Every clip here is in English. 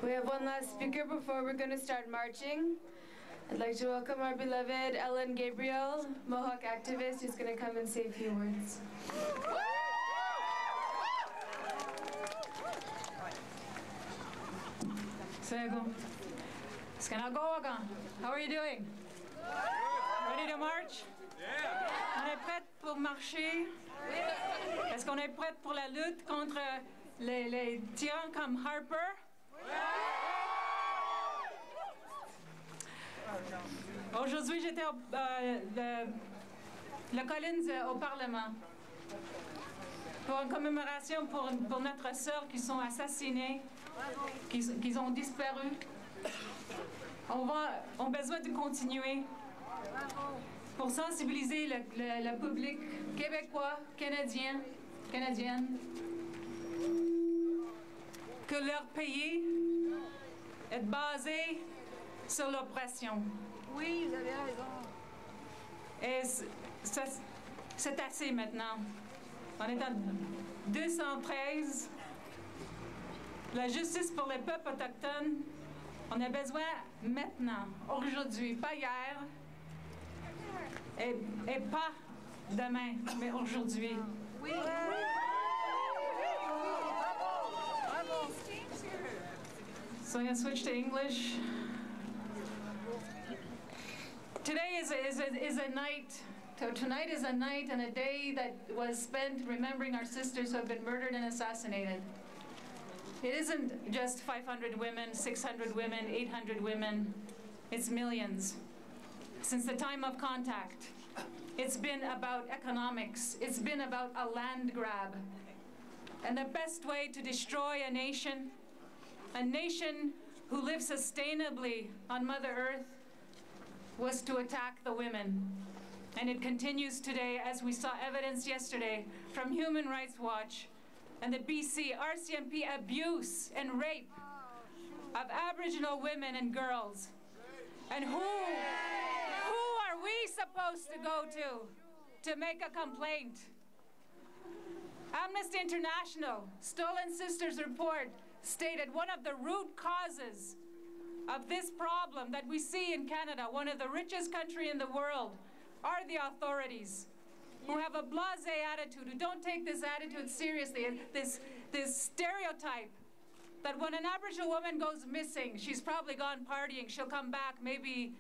We have one last speaker before we're going to start marching. I'd like to welcome our beloved Gabriel, Mohawk activist, who's going to come and say a few words. How are you doing? Ready to march? Yeah. On est prête pour marcher? Est-ce qu'on est prête pour la lutte contre les tyrans comme Harper? Aujourd'hui, j'étais le Collins au Parlement pour une commémoration pour notre sœur qui sont assassinées, qui ont disparu. On a besoin de continuer pour sensibiliser le public québécois, canadienne, que leur pays est basé sur l'oppression. Oui, vous avez raison. Et c'est assez maintenant. On est en 213. La justice pour les peuples autochtones, on a besoin maintenant, aujourd'hui, pas hier, et pas demain, mais aujourd'hui. Oui. So I'm going to switch to English. Today is a night. Tonight is a night and a day that was spent remembering our sisters who have been murdered and assassinated. It isn't just 500 women, 600 women, 800 women. It's millions. Since the time of contact, it's been about economics. It's been about a land grab. And the best way to destroy a nation who lives sustainably on Mother Earth, was to attack the women. And it continues today, as we saw evidence yesterday from Human Rights Watch and the BC RCMP abuse and rape of Aboriginal women and girls. And who are we supposed to go to make a complaint? Amnesty International, Stolen Sisters report stated one of the root causes of this problem that we see in Canada, one of the richest countries in the world, are the authorities who have a blasé attitude, who don't take this attitude seriously, and this stereotype that when an Aboriginal woman goes missing, she's probably gone partying, she'll come back maybe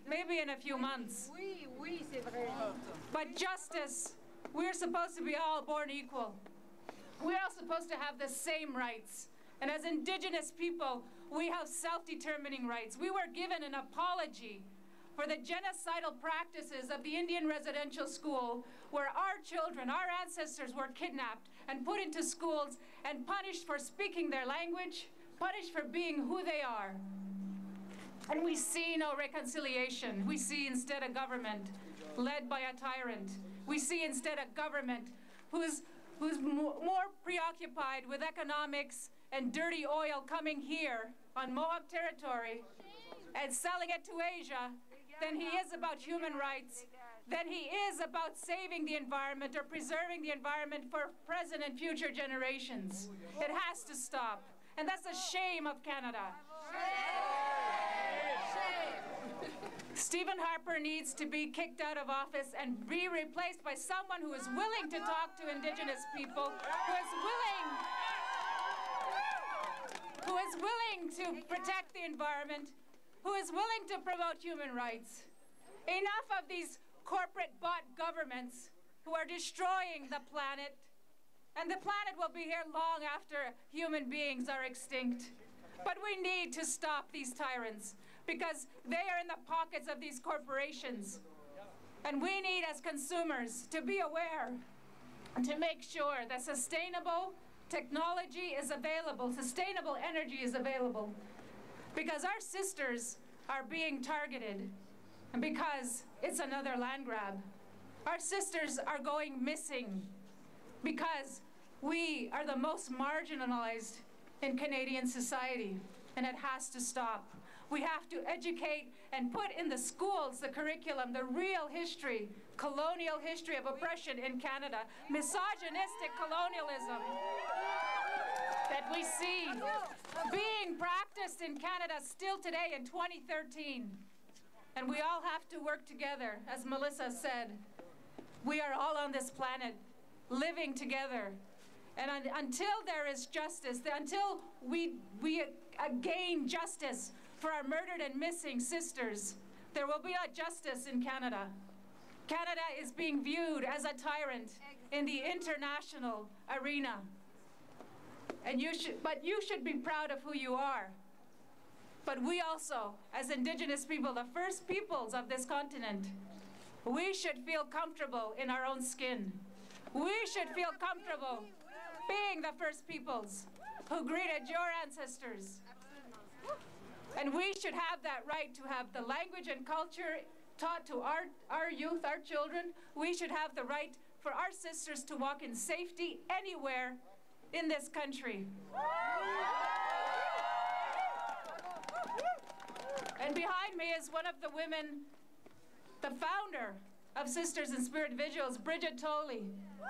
in a few months. Oui, c'est vrai. But justice, we're supposed to be all born equal. We're all supposed to have the same rights. And as Indigenous people, we have self-determining rights. We were given an apology for the genocidal practices of the Indian residential school, where our children, our ancestors, were kidnapped and put into schools and punished for speaking their language, punished for being who they are. And we see no reconciliation. We see instead a government led by a tyrant. We see instead a government who's more preoccupied with economics and dirty oil coming here on Mohawk territory and selling it to Asia than he is about human rights, than he is about saving the environment or preserving the environment for present and future generations. It has to stop. And that's a shame of Canada. Stephen Harper needs to be kicked out of office and be replaced by someone who is willing to talk to Indigenous people, who is willing to protect the environment, who is willing to promote human rights. Enough of these corporate-bought governments who are destroying the planet, and the planet will be here long after human beings are extinct. But we need to stop these tyrants because they are in the pockets of these corporations. And we need, as consumers, to be aware and to make sure that sustainable technology is available, sustainable energy is available, because our sisters are being targeted and because it's another land grab. Our sisters are going missing because we are the most marginalized in Canadian society, and it has to stop. We have to educate and put in the schools, the curriculum, the real history, colonial history of oppression in Canada, misogynistic colonialism. that we see being practiced in Canada still today in 2013. And we all have to work together. As Melissa said, we are all on this planet living together. And until there is justice, until we gain justice for our murdered and missing sisters, there will be no justice in Canada. Canada is being viewed as a tyrant in the international arena. And you should be proud of who you are. But we also, as Indigenous people, the first peoples of this continent, we should feel comfortable in our own skin. We should feel comfortable being the first peoples who greeted your ancestors. And we should have that right to have the language and culture taught to our youth, our children. We should have the right for our sisters to walk in safety anywhere in this country. And behind me is one of the women, the founder of Sisters in Spirit Vigils, Bridget Tolley, who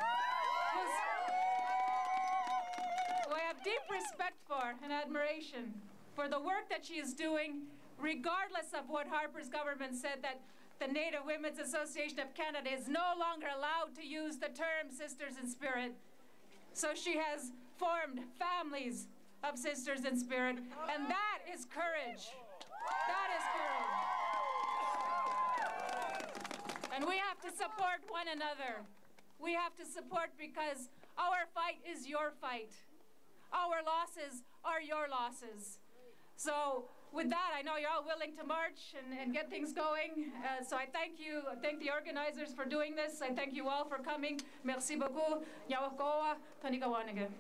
I have deep respect for and admiration for the work that she is doing, regardless of what Harper's government said, that the Native Women's Association of Canada is no longer allowed to use the term Sisters in Spirit. So she has formed families of Sisters in Spirit, and that is courage. That is courage. And we have to support one another. We have to support because our fight is your fight. Our losses are your losses. So with that, I know you're all willing to march and get things going. So I thank you. I thank the organizers for doing this. I thank you all for coming. Merci beaucoup. Nyawakoa, Tanikawanega.